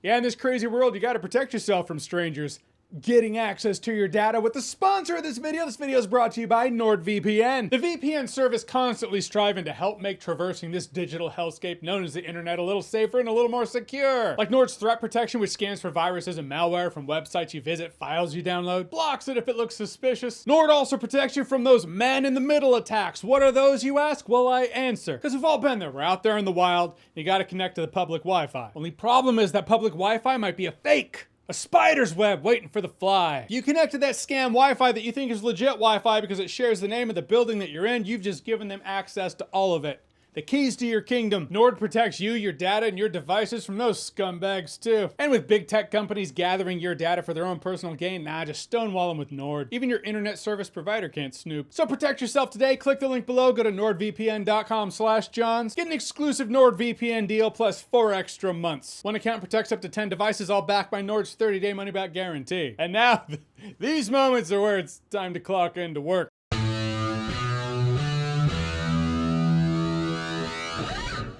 Yeah, in this crazy world, you gotta protect yourself from strangers getting access to your data with the sponsor of this video. This video is brought to you by NordVPN. The VPN service constantly striving to help make traversing this digital hellscape known as the internet a little safer and a little more secure. Like Nord's threat protection, which scans for viruses and malware from websites you visit, files you download, blocks it if it looks suspicious. Nord also protects you from those man-in-the-middle attacks. What are those, you ask? Well, I answer. Because we've all been there. We're out there in the wild, and you gotta connect to the public Wi-Fi. Only problem is that public Wi-Fi might be a fake. A spider's web waiting for the fly. You connect to that scam Wi-Fi that you think is legit Wi-Fi because it shares the name of the building that you're in. You've just given them access to all of it. The keys to your kingdom. Nord protects you, your data, and your devices from those scumbags too. And with big tech companies gathering your data for their own personal gain, nah, just stonewall them with Nord. Even your internet service provider can't snoop. So protect yourself today. Click the link below. Go to nordvpn.com/johns. Get an exclusive NordVPN deal plus 4 extra months. One account protects up to 10 devices, all backed by Nord's 30-day money-back guarantee. And now, these moments are where it's time to clock into work.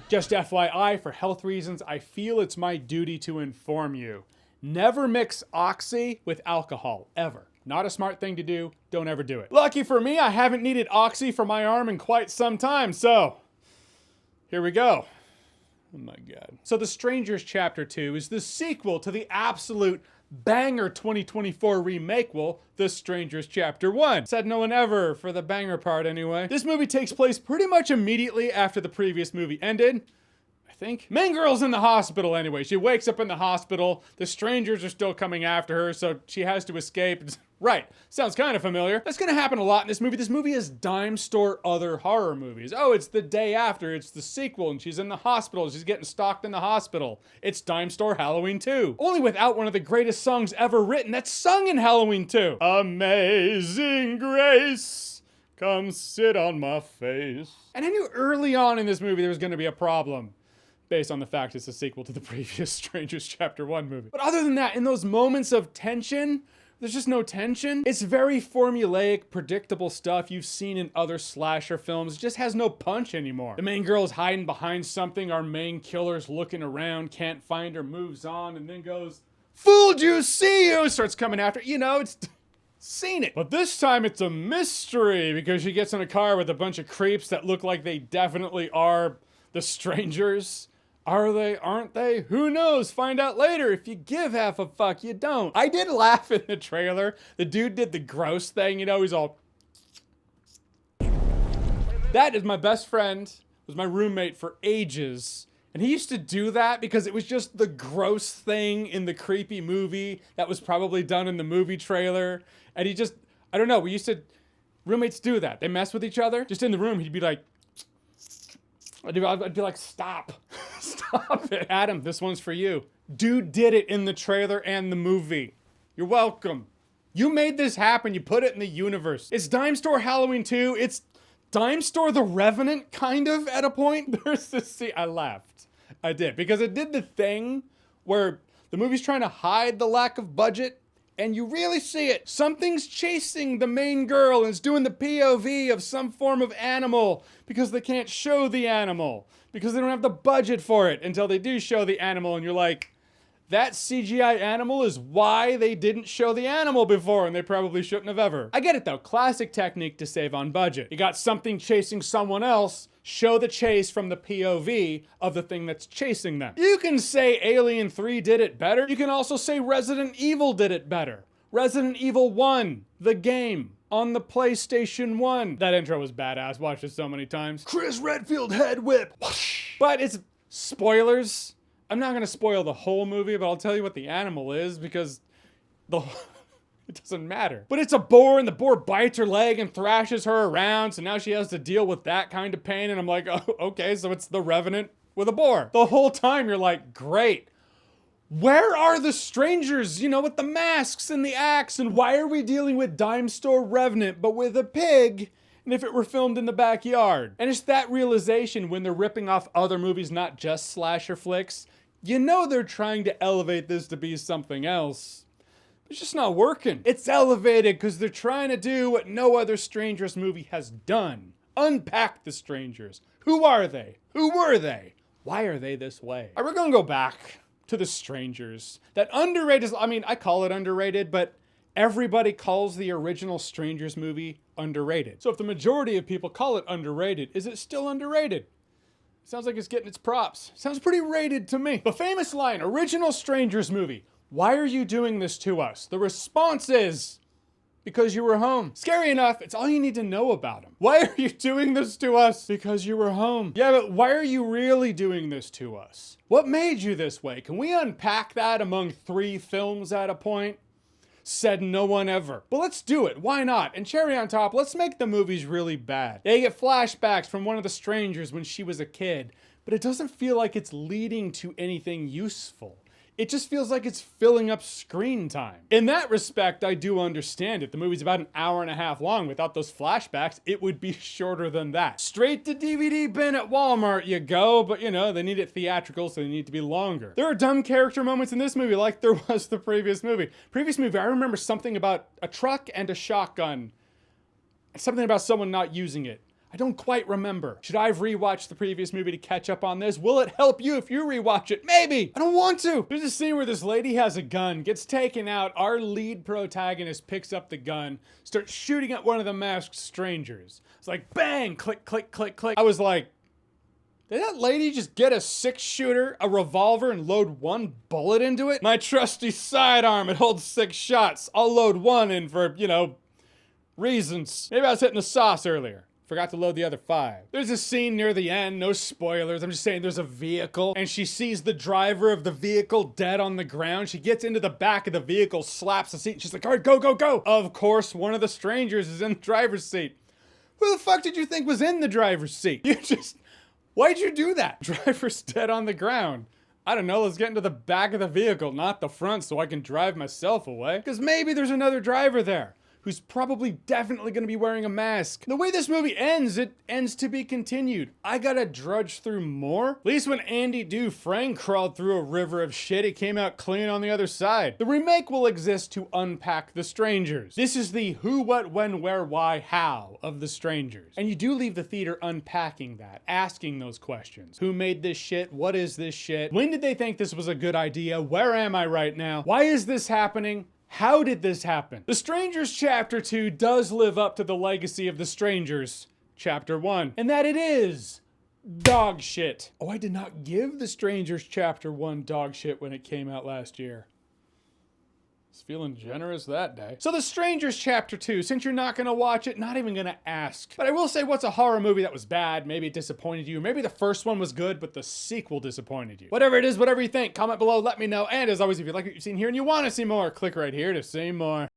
Just FYI, for health reasons, I feel it's my duty to inform you. Never mix Oxy with alcohol, ever. Not a smart thing to do, don't ever do it. Lucky for me, I haven't needed Oxy for my arm in quite some time, so here we go. Oh my God. So The Strangers Chapter 2 is the sequel to the absolute banger 2024 remake, The Strangers Chapter 1. Said no one ever for the banger part anyway. This movie takes place pretty much immediately after the previous movie ended. I think. Main girl's in the hospital anyway. She wakes up in the hospital. The strangers are still coming after her, so she has to escape. Right. Sounds kind of familiar. That's gonna happen a lot in this movie. This movie is dime store other horror movies. Oh, it's the day after. It's the sequel, and she's in the hospital. She's getting stalked in the hospital. It's dime store Halloween 2. Only without one of the greatest songs ever written that's sung in Halloween 2. Amazing Grace, come sit on my face. And I knew early on in this movie there was gonna be a problem, based on the fact it's a sequel to the previous Strangers Chapter 1 movie. But other than that, in those moments of tension, there's just no tension. It's very formulaic, predictable stuff you've seen in other slasher films. It just has no punch anymore. The main girl is hiding behind something, our main killer's looking around, can't find her, moves on, and then goes, "Fooled you, see you!" Starts coming after, you know, it's seen it. But this time it's a mystery because she gets in a car with a bunch of creeps that look like they definitely are the strangers. Are they? Aren't they? Who knows? Find out later. If you give half a fuck, you don't. I did laugh in the trailer. The dude did the gross thing, you know, he's all... That is my best friend, was my roommate for ages. And he used to do that because it was just the gross thing in the creepy movie that was probably done in the movie trailer. And he just, I don't know, roommates do that. They mess with each other. Just in the room, he'd be like, I'd be like, stop. Stop it. Adam, this one's for you. Dude did it in the trailer and the movie. You're welcome. You made this happen. You put it in the universe. It's Dime Store Halloween 2. It's Dime Store The Revenant, kind of, at a point. There's this scene. I laughed. I did. Because it did the thing where the movie's trying to hide the lack of budget. And you really see it. Something's chasing the main girl and it's doing the POV of some form of animal because they can't show the animal because they don't have the budget for it until they do show the animal and you're like, that CGI animal is why they didn't show the animal before and they probably shouldn't have ever. I get it though, classic technique to save on budget. You got something chasing someone else, show the chase from the POV of the thing that's chasing them. You can say Alien 3 did it better. You can also say Resident Evil did it better. Resident Evil 1, the game, on the PlayStation 1. That intro was badass, watched it so many times. Chris Redfield head whip. But it's spoilers. I'm not gonna spoil the whole movie, but I'll tell you what the animal is because it doesn't matter. But it's a boar and the boar bites her leg and thrashes her around. So now she has to deal with that kind of pain. And I'm like, oh, okay, so it's the Revenant with a boar. The whole time you're like, great. Where are the strangers, you know, with the masks and the axe? And why are we dealing with Dime Store Revenant, but with a pig? And if it were filmed in the backyard? And it's that realization when they're ripping off other movies, not just slasher flicks. You know they're trying to elevate this to be something else. It's just not working. It's elevated because they're trying to do what no other Strangers movie has done. Unpack the strangers. Who are they? Who were they? Why are they this way? All right, we're gonna go back to The Strangers. That underrated, I mean, I call it underrated, but everybody calls the original Strangers movie underrated. So if the majority of people call it underrated, is it still underrated? Sounds like it's getting its props. Sounds pretty rated to me. The famous line, original Strangers movie, "Why are you doing this to us?" The response is, "Because you were home." Scary enough, it's all you need to know about him. Why are you doing this to us? Because you were home. Yeah, but why are you really doing this to us? What made you this way? Can we unpack that among 3 films at a point? Said no one ever. But let's do it. Why not? And cherry on top, let's make the movies really bad. They get flashbacks from one of the strangers when she was a kid, but it doesn't feel like it's leading to anything useful. It just feels like it's filling up screen time. In that respect, I do understand it. The movie's about an hour and a half long. Without those flashbacks, it would be shorter than that. Straight to DVD bin at Walmart you go, but you know, they need it theatrical, so they need to be longer. There are dumb character moments in this movie like there was the previous movie. I remember something about a truck and a shotgun. Something about someone not using it. I don't quite remember. Should I have rewatched the previous movie to catch up on this? Will it help you if you rewatch it? Maybe. I don't want to. There's a scene where this lady has a gun, gets taken out. Our lead protagonist picks up the gun, starts shooting at one of the masked strangers. It's like bang, click, click, click, click. I was like, did that lady just get a 6-shooter, a revolver, and load 1 bullet into it? My trusty sidearm, it holds 6 shots. I'll load 1 in for, you know, reasons. Maybe I was hitting the sauce earlier. Forgot to load the other 5. There's a scene near the end, no spoilers, I'm just saying there's a vehicle, and she sees the driver of the vehicle dead on the ground. She gets into the back of the vehicle, slaps the seat, and she's like, all right, go, go, go. Of course, one of the strangers is in the driver's seat. Who the fuck did you think was in the driver's seat? Why'd you do that? Driver's dead on the ground. I don't know, let's get into the back of the vehicle, not the front, so I can drive myself away. Because maybe there's another driver there who's probably definitely gonna be wearing a mask. The way this movie ends, it ends to be continued. I gotta drudge through more? At least when Andy Dufresne crawled through a river of shit, he came out clean on the other side. The remake will exist to unpack The Strangers. This is the who, what, when, where, why, how of The Strangers. And you do leave the theater unpacking that, asking those questions. Who made this shit? What is this shit? When did they think this was a good idea? Where am I right now? Why is this happening? How did this happen? The Strangers Chapter 2 does live up to the legacy of The Strangers Chapter 1, and that it is dog shit. Oh, I did not give The Strangers Chapter 1 dog shit when it came out last year. I was feeling generous that day. So The Strangers Chapter 2, since you're not gonna watch it, not even gonna ask. But I will say, what's a horror movie that was bad? Maybe it disappointed you. Maybe the first one was good, but the sequel disappointed you. Whatever it is, whatever you think, comment below, let me know. And as always, if you like what you've seen here and you wanna see more, click right here to see more.